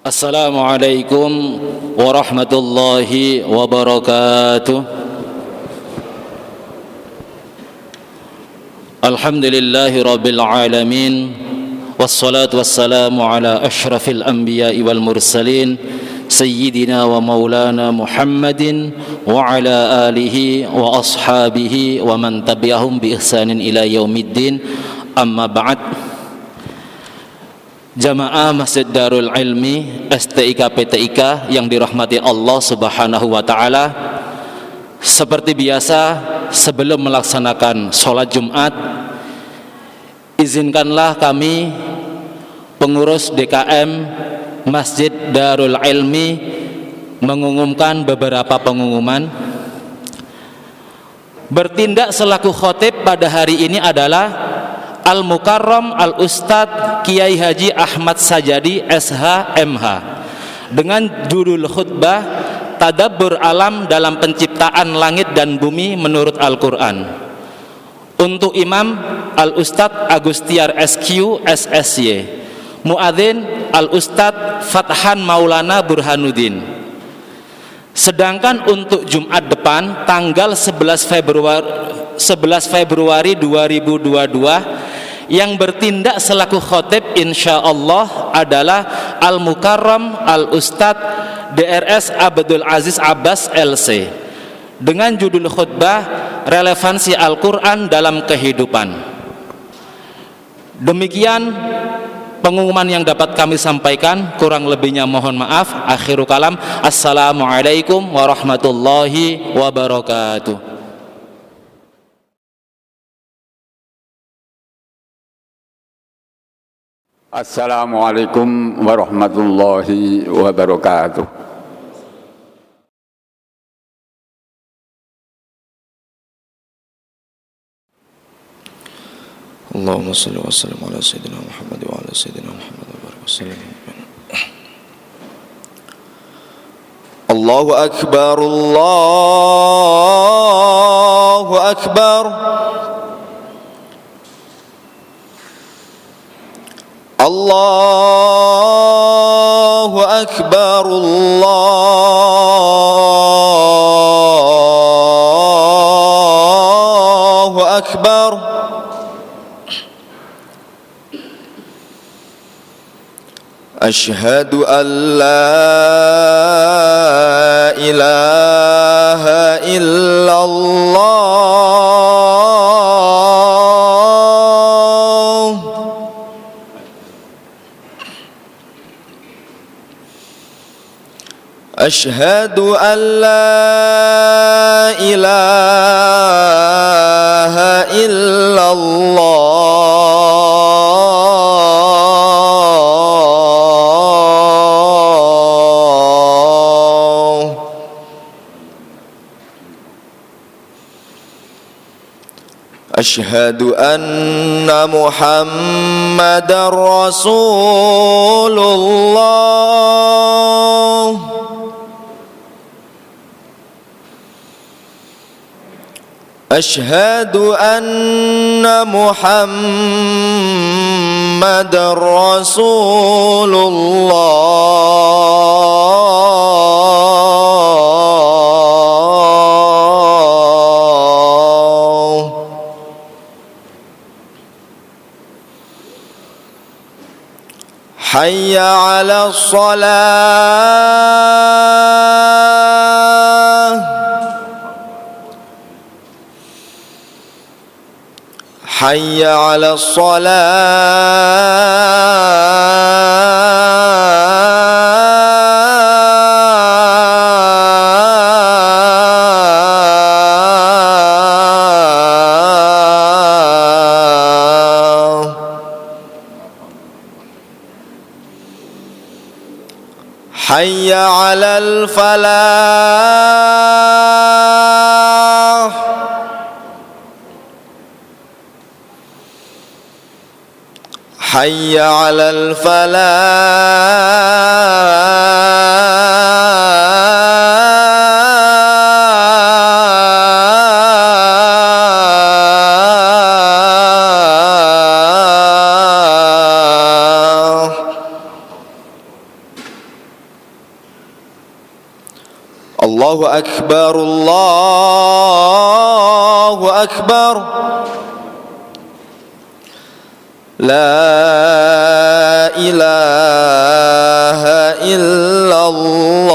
Assalamualaikum warahmatullahi wabarakatuh. Alhamdulillahi rabbil alamin. Wassalatu wassalamu ala ashrafil anbiya'i wal mursalin Sayyidina wa maulana Muhammadin wa ala alihi wa ashabihi wa man tabi'ahum bi ihsanin ila yaumiddin. Amma ba'd. Jamaah Masjid Darul Ilmi STIK PTIK yang dirahmati Allah Subhanahu wa taala. Seperti biasa, sebelum melaksanakan sholat Jumat, izinkanlah kami pengurus DKM Masjid Darul Ilmi mengumumkan beberapa pengumuman. Bertindak selaku khotib pada hari ini adalah Al-Mukarram Al-Ustadz Kiai Haji Ahmad Sajadi SH MH dengan judul khutbah Tadabbur Alam dalam Penciptaan Langit dan Bumi menurut Al-Quran. Untuk Imam Al-Ustadz Agustiar SQ SSY, Muadzin Al-Ustadz Fathan Maulana Burhanuddin. Sedangkan untuk Jumat depan tanggal 11 Februari 2022 yang bertindak selaku khotib insyaallah adalah Al-Mukarram Al-Ustadz DRS Abdul Aziz Abbas LC dengan judul khutbah Relevansi Al-Quran dalam Kehidupan. Demikian pengumuman yang dapat kami sampaikan, kurang lebihnya mohon maaf. Akhirul kalam, assalamualaikum warahmatullahi wabarakatuh. Assalamualaikum warahmatullahi wabarakatuh. Allahumma salli wa sallim ala sayyidina Muhammad wa ala sayyidina Muhammad wa barik wa sallim. Allahu akbar, Allahu akbar. Allahu akbar, Allahu akbar. Ashhadu an la ilaha illallah. Ashhadu an la ilaha illallah. Ashhadu anna Muhammadar Rasulullah. Ashhadu anna Muhammadar Rasulullah. Hayya 'alas shalah. Hayya 'alas shalah. Hayya 'alal falah. Hayya 'alal falah. Allahu Akbar. La ilaha illallah.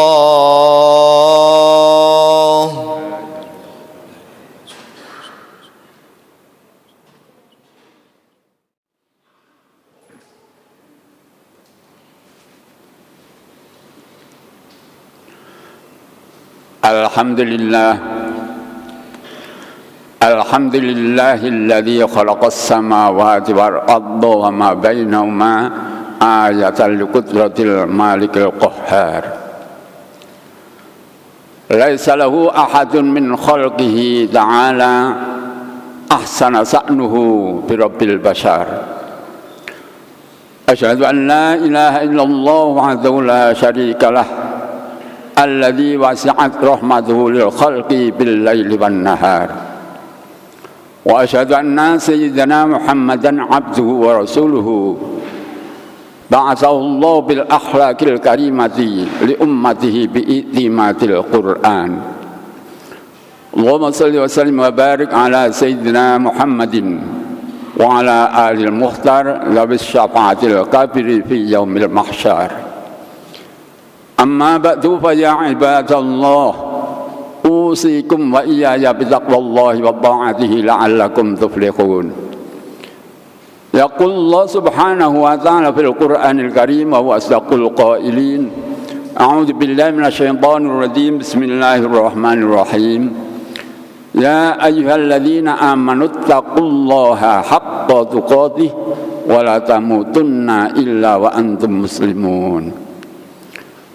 Alhamdulillahilladzi khalaqas samawati wal arda wa ma bainahuma ayatan liqudratil malikil qahhar. Laisa lahu ahadun min khalqihi ta'ala ahsana sa'nuhu bi rabbil bashar. Asyhadu an la ilaha illallah wahdahu la syarika lah alladzi wasi'at rahmatuhu lil khalqi bil laili wan nahar. Wa asyhadu anna sayyidana Muhammadan abduhu wa rasuluhu ba'athahu Allah bil akhlaqil karimati li ummatihi bi itimatil Qur'an. Allahumma shalli wa sallim wa barik ala sayyidina Muhammadin wa ala alil mukhtar labis syafa'atil kabiri fi yaumil mahsyar. Amma ba'du fa ya ibadallah usikum wa iyaya bitaqwallahi wa ta'atihi la'allakum tuflihun. Yaqul Allah subhanahu wa ta'ala fil Qur'anil Karim wa asdaqul qailin. A'udzu billahi minasyaitonir rajim. Bismillahirrahmanirrahim. Ya ayyuhalladzina amanu taqullaha haqqa tuqatih wa la tamutunna illa wa antum muslimun.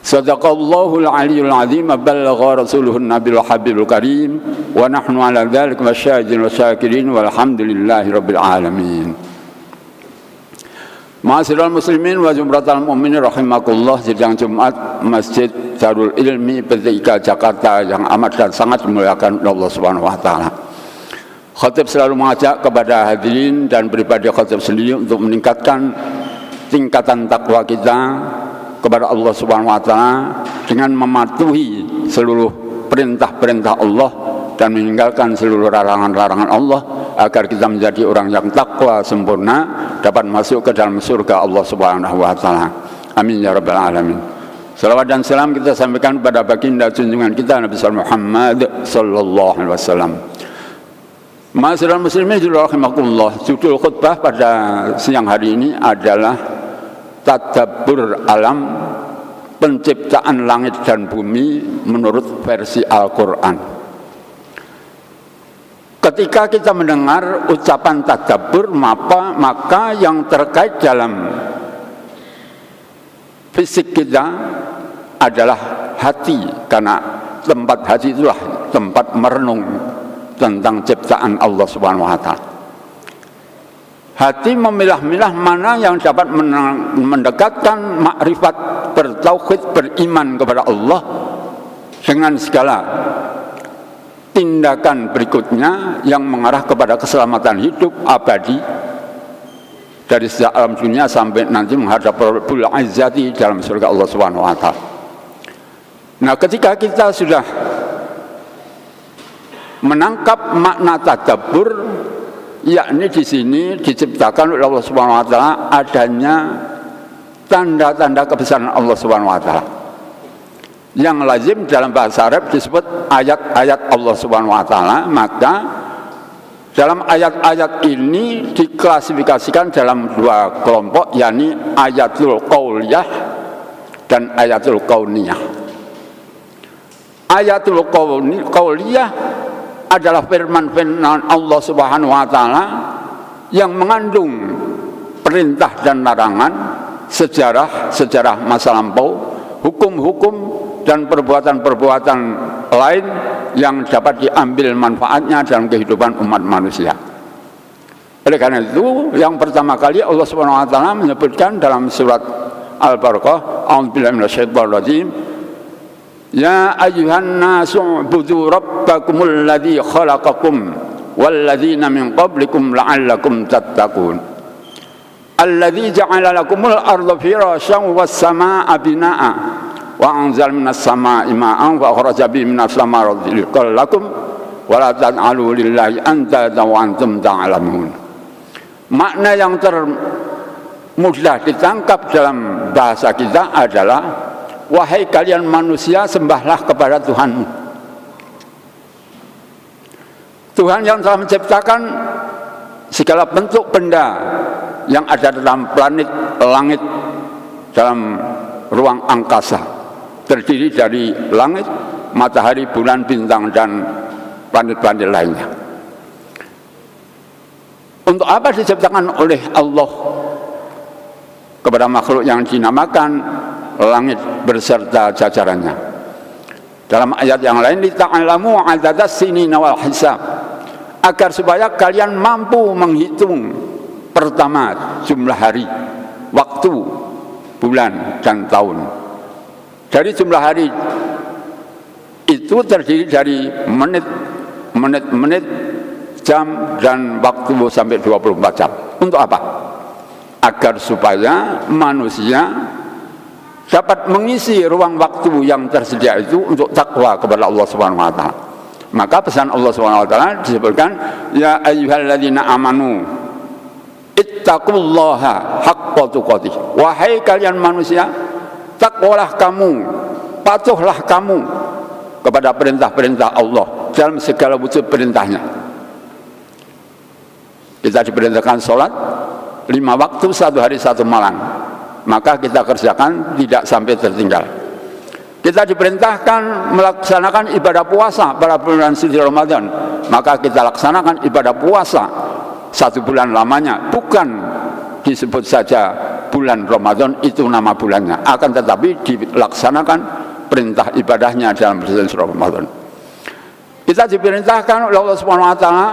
Sadaqallahul aliyyul azim, balagha rasuluhun nabiyul habibul karim, wa nahnu ala dzalika wasyahidin wasyakirin walhamdulillahi rabbil alamin. Ma'asyiral muslimin wa jumratal mu'minin rahimakumullah, sidang Jumat Masjid Darul Ilmi PTIK Jakarta yang amat dan sangat dimuliakan Allah Subhanahu wa taala. Khatib selalu mengajak kepada hadirin dan pribadi khatib sendiri untuk meningkatkan tingkatan takwa kita kepada Allah Subhanahu wa taala dengan mematuhi seluruh perintah-perintah Allah dan meninggalkan seluruh larangan-larangan Allah agar kita menjadi orang yang takwa sempurna dapat masuk ke dalam surga Allah Subhanahu wa taala. Amin ya rabbal alamin. Salawat dan salam kita sampaikan kepada baginda junjungan kita Nabi Muhammad sallallahu alaihi wasallam. Ma'asyiral muslimin rahimakumullah, judul khutbah pada siang hari ini adalah Tadabbur alam, penciptaan langit dan bumi menurut versi Al-Quran. Ketika kita mendengar ucapan tadabbur, maka yang terkait dalam fisik kita adalah hati, karena tempat hati itulah tempat merenung tentang ciptaan Allah Subhanahu wa taala. Hati memilah-milah mana yang dapat mendekatkan makrifat, bertauhid, beriman kepada Allah dengan segala tindakan berikutnya yang mengarah kepada keselamatan hidup abadi dari sejak alam dunia sampai nanti menghadap Rabbul Izzati dalam surga Allah Subhanahu wa taala. Nah, ketika kita sudah menangkap makna tadabbur, yakni di sini diciptakan oleh Allah Subhanahu wa taala adanya tanda-tanda kebesaran Allah Subhanahu wa taala. Yang lazim dalam bahasa Arab disebut ayat-ayat Allah Subhanahu wa taala, maka dalam ayat-ayat ini diklasifikasikan dalam dua kelompok, yakni ayatul qauliyah dan ayatul kauniyah. Ayatul qauliyah adalah firman-firman Allah Subhanahu wa taala yang mengandung perintah dan larangan, sejarah masa lampau, hukum-hukum dan perbuatan-perbuatan lain yang dapat diambil manfaatnya dalam kehidupan umat manusia. Oleh karena itu, yang pertama kali Allah Subhanahu wa taala menyebutkan dalam surat Al-Baqarah, a'udzubillahi minasyaitonir rajim, ya ayyuhan nasu ubudu rabbakumul ladzi khalaqakum walladzina min qablikum la'allakum tattaqun alladzi ja'ala lakumul arda firasyan was samaa'a binaa'a wa anzal minas samaa'i ma'an wa akhraja bihi minas samarati rizqan lakum wa la taj'alu lillahi andadan wa antum ta'lamun. Makna yang mudah ditangkap dalam bahasa kita adalah, wahai kalian manusia, sembahlah kepada Tuhanmu. Tuhan yang telah menciptakan segala bentuk benda yang ada dalam planet, langit, dalam ruang angkasa, terdiri dari langit, matahari, bulan, bintang, dan planet-planet lainnya. Untuk apa diciptakan oleh Allah kepada makhluk yang dinamakan langit beserta jajarannya? Dalam ayat yang lain, lita'alamu adadas sinina wal hisab, agar supaya kalian mampu menghitung pertama jumlah hari, waktu, bulan, dan tahun. Dari jumlah hari itu terdiri dari menit, jam, dan waktu sampai 24 jam. Untuk apa? Agar supaya manusia dapat mengisi ruang waktu yang tersedia itu untuk takwa kepada Allah Subhanahu wa taala. Maka pesan Allah Subhanahu wa taala disebutkan, ya ayyuhalladzina amanu ittaqullaha haqqa tuqatih. Wahai kalian manusia, takwalah kamu, patuhlah kamu kepada perintah-perintah Allah dalam segala wujud perintahnya. Kita diperintahkan sholat 5 waktu 1 hari 1 malam, maka kita kerjakan tidak sampai tertinggal. Kita diperintahkan melaksanakan ibadah puasa pada bulan suci Ramadan, maka kita laksanakan ibadah puasa 1 bulan lamanya, bukan disebut saja bulan Ramadan itu nama bulannya, akan tetapi dilaksanakan perintah ibadahnya dalam bulan Ramadan. Kita diperintahkan oleh Allah Subhanahu wa taala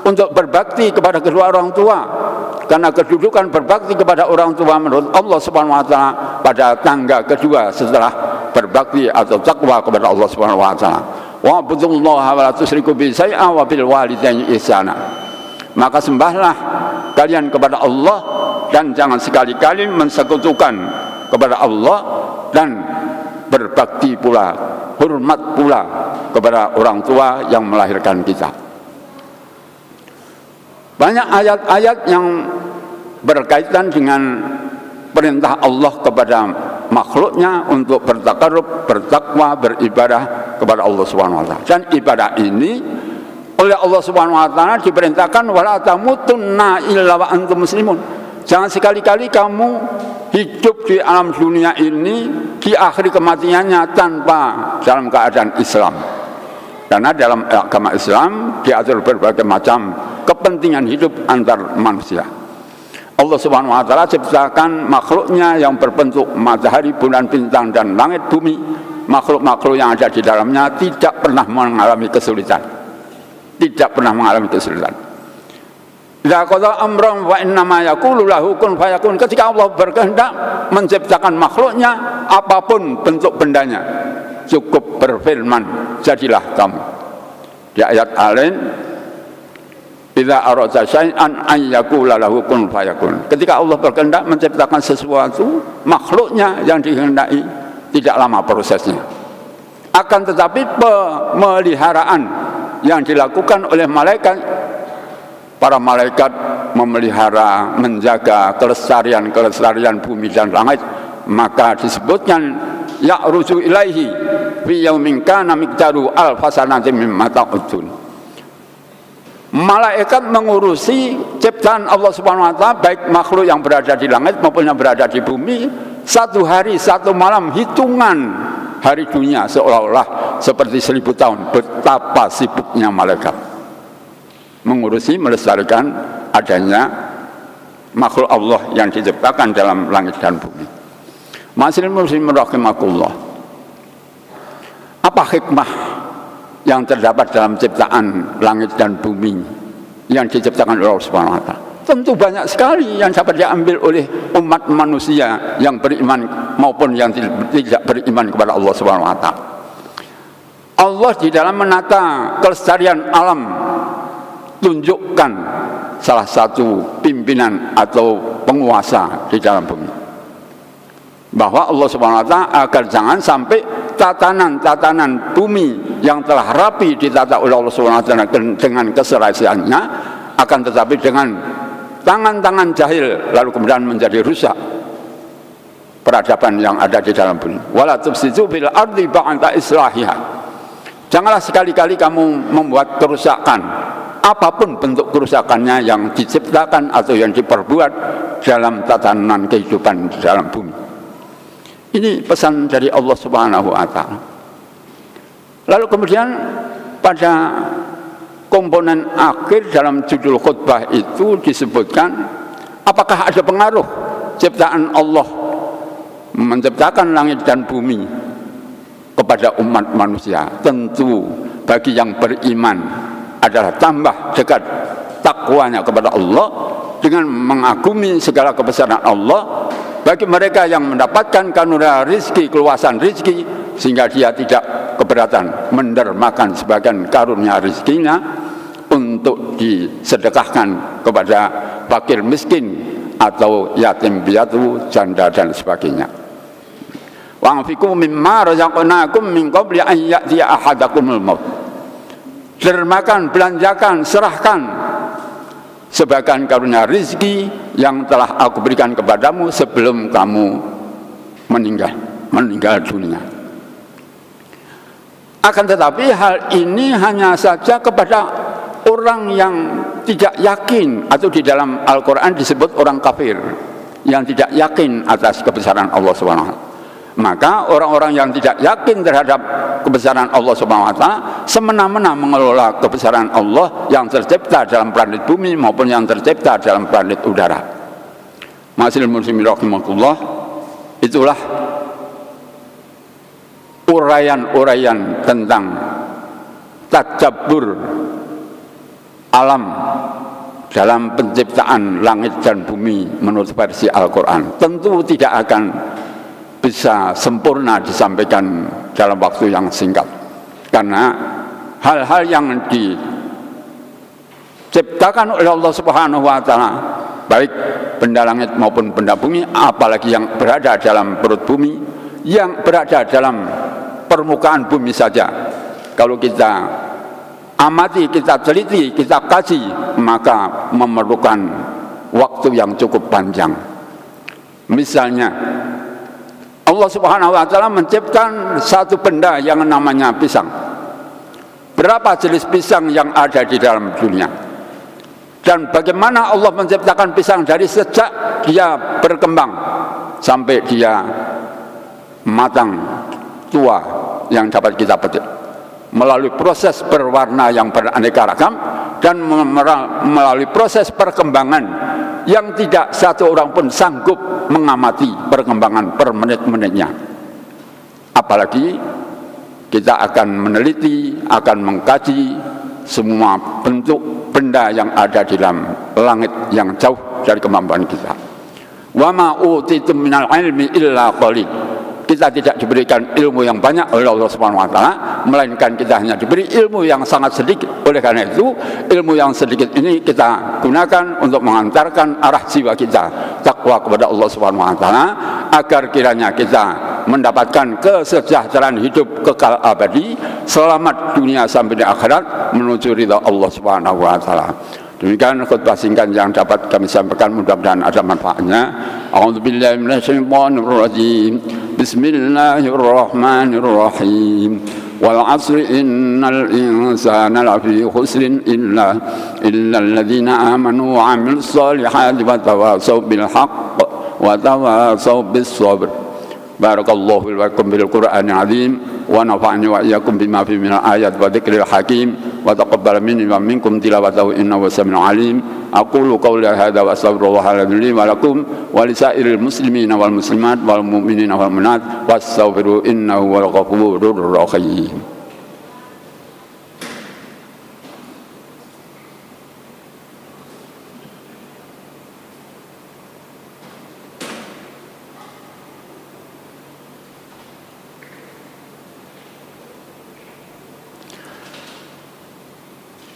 untuk berbakti kepada kedua orang tua, karena kedudukan berbakti kepada orang tua menurut Allah Subhanahu wa taala pada tangga kedua setelah berbakti atau takwa kepada Allah Subhanahu wa taala. Wa'budullaha wa la tusyriku bihi syai'an wa bil walidaini ihsana. Maka sembahlah kalian kepada Allah dan jangan sekali-kali mensekutukan kepada Allah, dan berbakti pula, hormat pula kepada orang tua yang melahirkan kita. Banyak ayat-ayat yang berkaitan dengan perintah Allah kepada makhluknya untuk bertakarrub, bertakwa, beribadah kepada Allah Subhanahu wa taala. Dan ibadah ini oleh Allah Subhanahu wa taala diperintahkan, wala tamutunna illa wa antum muslimun. Jangan sekali-kali kamu hidup di alam dunia ini di akhir kematiannya tanpa dalam keadaan Islam. Karena dalam agama Islam diatur berbagai macam kepentingan hidup antar manusia. Allah Subhanahu wa taala ciptakan makhluknya yang berbentuk matahari, bulan, bintang, dan langit bumi. Makhluk-makhluk yang ada di dalamnya tidak pernah mengalami kesulitan. Tidak pernah mengalami kesulitan. La qada amran wa innama yaqulu lahu kun fayakun. Ketika Allah berkehendak menciptakan makhluknya, apapun bentuk bendanya, cukup berfirman, jadilah kamu. Di ayat lain, idza arada syai'an an yaqula lahu kun fayakun. Ketika Allah berkehendak menciptakan sesuatu, makhluknya yang dikehendaki tidak lama prosesnya. Akan tetapi pemeliharaan yang dilakukan oleh malaikat, para malaikat memelihara, menjaga kelestarian bumi dan langit, maka disebutkan ya'ruju ilaihi fi yaumin kana miqdaru alfasanatin mimma ta'udun. Malaikat mengurusi ciptaan Allah Subhanahu wa taala, baik makhluk yang berada di langit maupun yang berada di bumi, 1 hari 1 malam, hitungan hari dunia seolah-olah seperti 1000 tahun. Betapa sibuknya malaikat mengurusi, melestarikan adanya makhluk Allah yang diciptakan dalam langit dan bumi. Ma'asyiral muslimin rahimakumullah. Apa hikmah yang terdapat dalam ciptaan langit dan bumi yang diciptakan oleh Allah Subhanahu wa taala? Tentu banyak sekali yang dapat diambil oleh umat manusia yang beriman maupun yang tidak beriman kepada Allah Subhanahu wa taala. Allah di dalam menata kelestarian alam tunjukkan salah satu pimpinan atau penguasa di dalam bumi. bahwa Allah Subhanahu wa taala agar jangan sampai tatanan-tatanan bumi yang telah rapi ditata oleh Allah Subhanahu wa taala dengan keserasiannya, akan tetapi dengan tangan-tangan jahil lalu kemudian menjadi rusak peradaban yang ada di dalam bumi. Wala tufsidu fil ardi ba'da islahiha. Janganlah sekali-kali kamu membuat kerusakan, apapun bentuk kerusakannya yang diciptakan atau yang diperbuat dalam tatanan kehidupan di dalam bumi. Ini pesan dari Allah Subhanahu wa taala. Lalu kemudian pada komponen akhir dalam judul khutbah itu disebutkan, apakah ada pengaruh ciptaan Allah menciptakan langit dan bumi kepada umat manusia? Tentu bagi yang beriman adalah tambah dekat takwanya kepada Allah dengan mengagumi segala kebesaran Allah. Bagi mereka yang mendapatkan karunia rizki, keluasan rizki, sehingga dia tidak keberatan mendermakan sebagian karunia rizkinya untuk disedekahkan kepada fakir miskin atau yatim piatu, janda dan sebagainya. Wa anfiqu mimma razaqnakum min qabli an ya'tiya ahadakumul maut. Dermakan, belanjakan, serahkan sebagian karunia rizki yang telah aku berikan kepadamu sebelum kamu meninggal dunia. Akan tetapi hal ini hanya saja kepada orang yang tidak yakin, atau di dalam Al-Quran disebut orang kafir yang tidak yakin atas kebesaran Allah SWT. Maka orang-orang yang tidak yakin terhadap kebesaran Allah SWT semena-mena mengelola kebesaran Allah yang tercipta dalam planet bumi maupun yang tercipta dalam planet udara. Ma'asyiral muslimin rahimakumullah, itulah uraian-uraian tentang tadabbur alam dalam penciptaan langit dan bumi menurut versi Al-Quran. Tentu tidak akan bisa sempurna disampaikan dalam waktu yang singkat, karena hal-hal yang diciptakan oleh Allah Subhanahu wa taala, baik benda langit maupun benda bumi, apalagi yang berada dalam perut bumi, yang berada dalam permukaan bumi saja, kalau kita amati, kita teliti, kita kaji, maka memerlukan waktu yang cukup panjang. Misalnya Allah Subhanahu wa taala menciptakan satu benda yang namanya pisang. Berapa jenis pisang yang ada di dalam dunia? Dan bagaimana Allah menciptakan pisang dari sejak dia berkembang sampai dia matang, tua, yang dapat kita petik, melalui proses berwarna yang beraneka ragam dan melalui proses perkembangan yang tidak satu orang pun sanggup mengamati perkembangan per menit-menitnya. Apalagi kita akan meneliti, akan mengkaji semua bentuk benda yang ada di dalam langit yang jauh dari kemampuan kita. Wa ma utitum minal ilmi illa qalil. Kita tidak diberikan ilmu yang banyak oleh Allah Subhanahu wa taala, melainkan kita hanya diberi ilmu yang sangat sedikit. Oleh karena itu, ilmu yang sedikit ini kita gunakan untuk mengantarkan arah jiwa kita takwa kepada Allah Subhanahu wa taala, agar kiranya kita mendapatkan kesejahteraan hidup kekal abadi, selamat dunia sampai di akhirat, menuju ridha Allah Subhanahu wa taala. Demikian khutbah singkat yang dapat kami sampaikan, mudah-mudahan ada manfaatnya. A'udzubillahi minasyaitonir rajim. Bismillahirrahmanirrahim. Wal 'asri innal insana lafi khusrin illa alladziina aamanu wa 'amilus shalihati wa tawassaw bil haqq wa tawassaw bis sabr. Barakallahu lakum bil Qur'anil 'azim wa nafa'ani wa iyyakum bima fihi minal ayat wa dzikril hakim wa taqabbal minni wa minkum tilawatahu innahu samii'un 'aliim. Aqulu qawli hadza wa astaghfirullaha li wa lakum wa lisairil muslimina wal muslimat wal mu'minina wal mu'minat wastaghfiru innahu wal ghafurur rahim.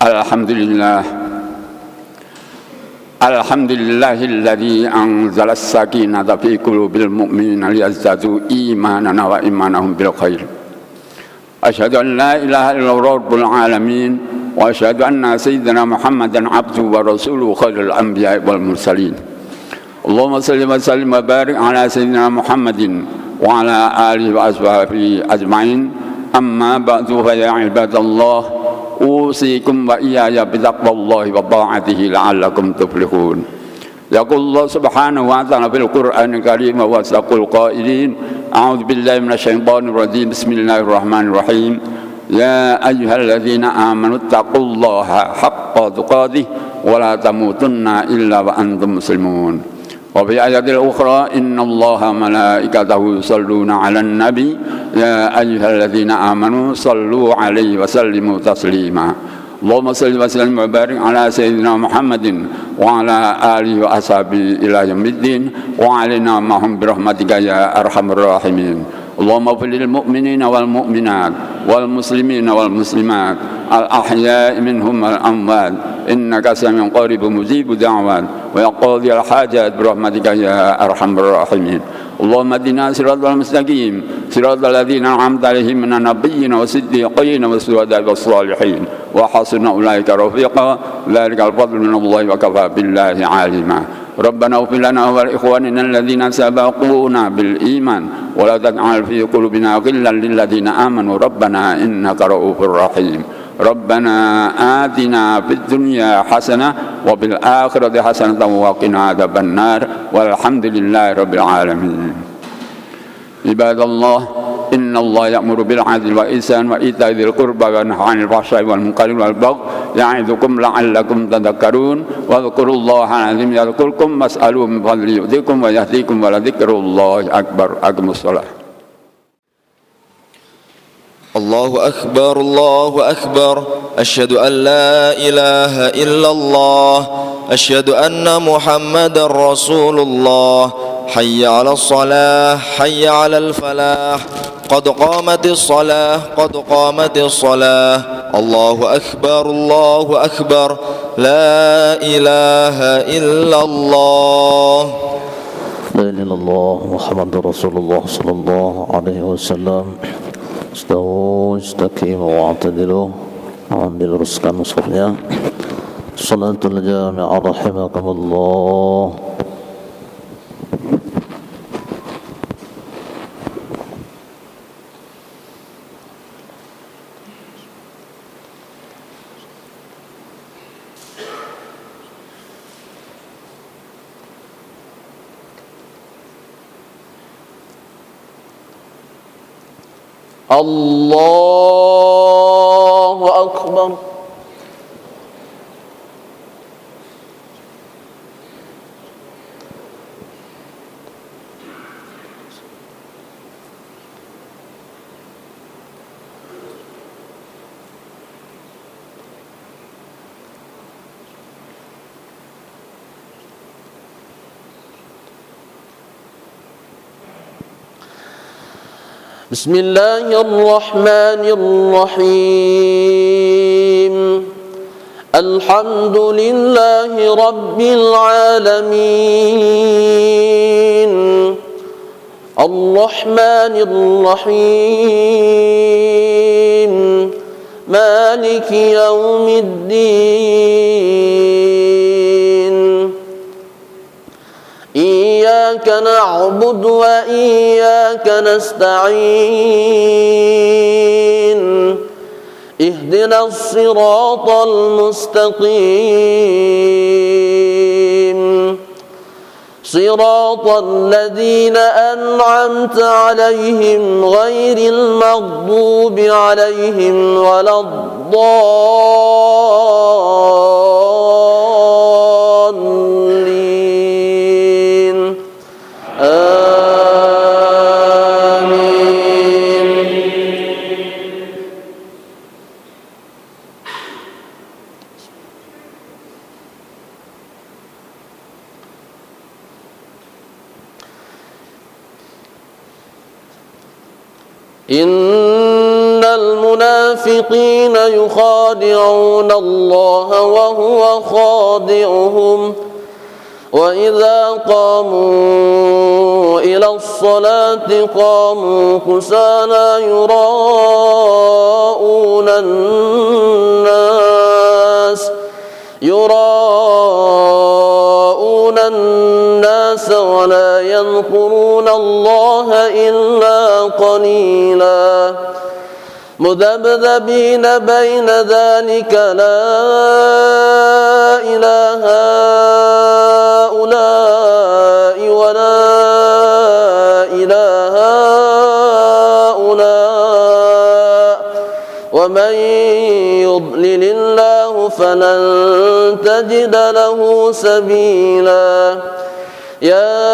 Alhamdulillah, Alhamdulillahilladzi anzala as-sakinata fi qulubil mu'minina liyazdadu imanan wa imanahum bil khair. Asyhadu an la ilaha illallah rabbul alamin wa asyhadu anna sayyidina Muhammadan abduhu wa rasuluhu khairul anbiya'i wal mursalin. Allahumma shalli wa sallim wa barik ala sayyidina Muhammadin wa ala alihi wa ashabihi ajmain. Amma ba'du fa ya ibadallah, usikum wa iyaya bitaqwallahi wa ta'atihi la'allakum tuflihun. Yaqulullah subhanahu wa ta'ala fil Qur'anil Karim wa wasaqul qailin a'udzu billahi minasyaitonir rajim. Bismillahirrahmanirrahim. Ya ayyuhalladzina amanu taqullaha haqqa tuqatih wa la tamutunna illa wa antum muslimun. Wa fi ayatil ukhra innallaha malaikatahu yusholluna 'alan nabi ya ayyuhalladzina amanu shallu 'alaihi wa sallimu taslima. Allahumma shalli wa sallim wa barik ala sayyidina Muhammadin wa ala alihi wa ashabihi ila yaumiddin wa 'alaina ma'hum bi rahmatika ya arhamar rahimin. Allahumma ighfir lil mu'minina wal mu'minat wal muslimina wal muslimat al ahya'i minhum wal amwat innaka sami'un qaribun mujibud da'wat wa yaqdi al hajat bi rahmatika ya arhamar rahimin. Allahumma hdina siratal mustaqim siratal ladzina an'amta 'alaihim minan nabiyyin was-siddiqin was-syuhada'i was-shalihin wa hasuna ulaika rafiqa. Dzalikal fadlu minallahi wa kafa billahi 'alima. Rabbana ighfir lana wa li ikhwanina alladhina sabaquna bil iman wa la taj'al fi qulubina ghillan lil ladzina amanu rabbana innaka ra'ufur rahim. Rabbana atina fid dunya hasanah wa bil akhirati hasanatan wa qina adzaban nar walhamdulillahi rabbil alamin. Ibadallah, innallaha ya'muru bil 'adli wal ihsani wa ita'i dzil qurba wa yanha 'anil fahsya'i wal munkari wal baghi ya'idukum la'allakum tadhakkarun wa dhkurullaha 'azim yadhkurkum was'aluhu min fadlihi yu'tikum wa yahdikum wa la dzikrullahi akbar. Aqimus shalah. Allahu akbar, Allahu akbar. Asyhadu an la ilaha illallah. Asyhadu anna Muhammadar Rasulullah. Hayya 'alas shalah, hayya 'alal falah. Qad qamatis shalah, qad qamatis shalah. Allahu akbar, Allahu akbar. La ilaha illallah. La ilaha illallah Muhammadur Rasulullah sallallahu alaihi wasallam. Istawu istaqimu wa'tadilu. Ambil luruskan mushafnya. Salatul jami'ah rahimakumullah. Allahu Akbar. بسم الله الرحمن الرحيم. الحمد لله رب العالمين الرحمن الرحيم مالك يوم الدين. إياك نعبد وإياك نستعين. اهدنا الصراط المستقيم صراط الذين أنعمت عليهم غير المغضوب عليهم ولا الضالين. آمين. إن المنافقين يخادعون الله وهو خادعهم وإذا قاموا إلى الصلاة قاموا كسالى يراءون الناس ولا يذكرون الله إلا قليلا مذبذبين بين ذلك لا إله هؤلاء ولا إله هؤلاء ومن يضلل الله فلن تجد له سبيلا يا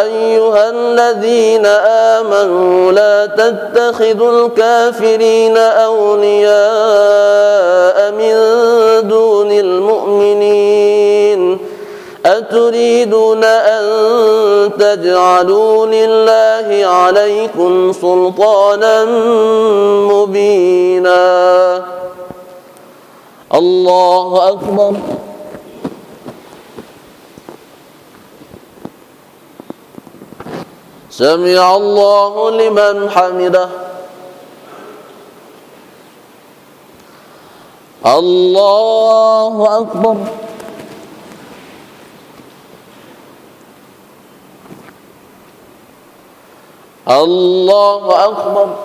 أيها الذين آمنوا لا تتخذوا الكافرين أولياء من دون المؤمنين أتريدون أن تجعلوا لله عليكم سلطانا مبينا الله أكبر سمع الله لمن حمده الله أكبر الله أكبر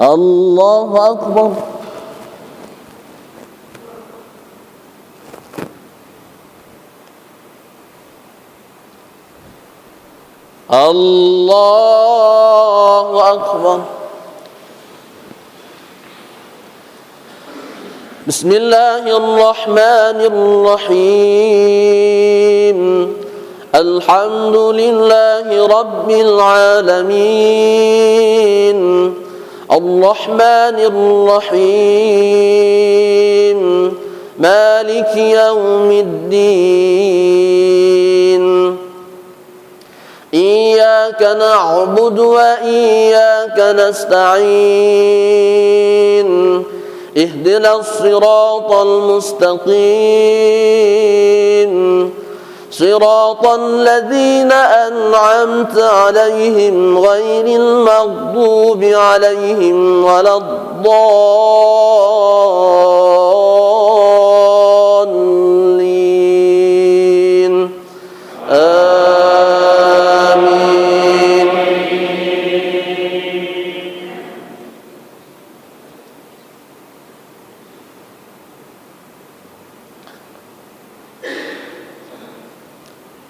الله أكبر الله أكبر بسم الله الرحمن الرحيم الحمد لله رب العالمين الرحمن الرحيم مالك يوم الدين إياك نعبد وإياك نستعين اهدنا الصراط المستقيم صراط الذين أنعمت عليهم غير المغضوب عليهم ولا الضالين آمين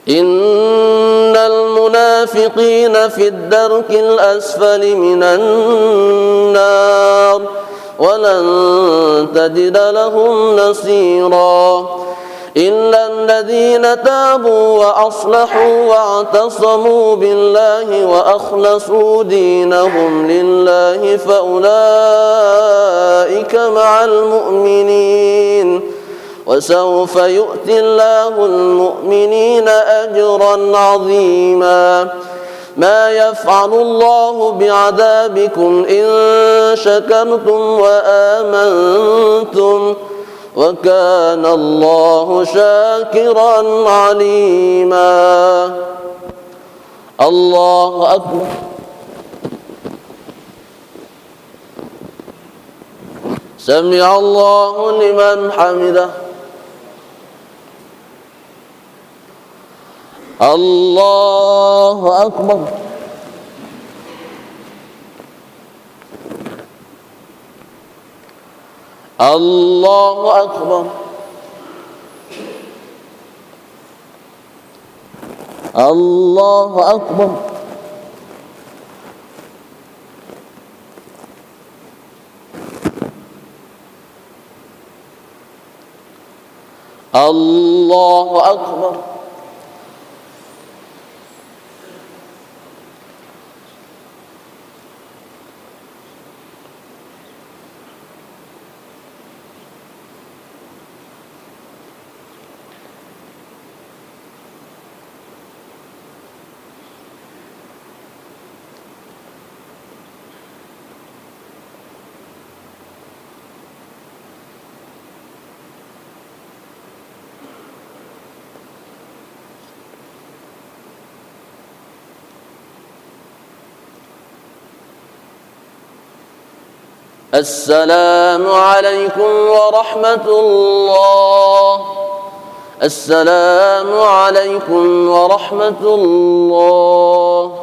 إن المنافقين في الدرك الأسفل من النار ولن تجد لهم نصيرا إلا الذين تابوا وأصلحوا واعتصموا بالله وأخلصوا دينهم لله فأولئك مع المؤمنين وسوف يؤتي الله المؤمنين أجرا عظيما ما يفعل الله بعذابكم إن شكرتم وآمنتم وكان الله شاكرا عليما الله أكبر سمع الله لمن حمده الله أكبر الله أكبر الله أكبر الله أكبر السلام عليكم ورحمة الله. السلام عليكم ورحمة الله.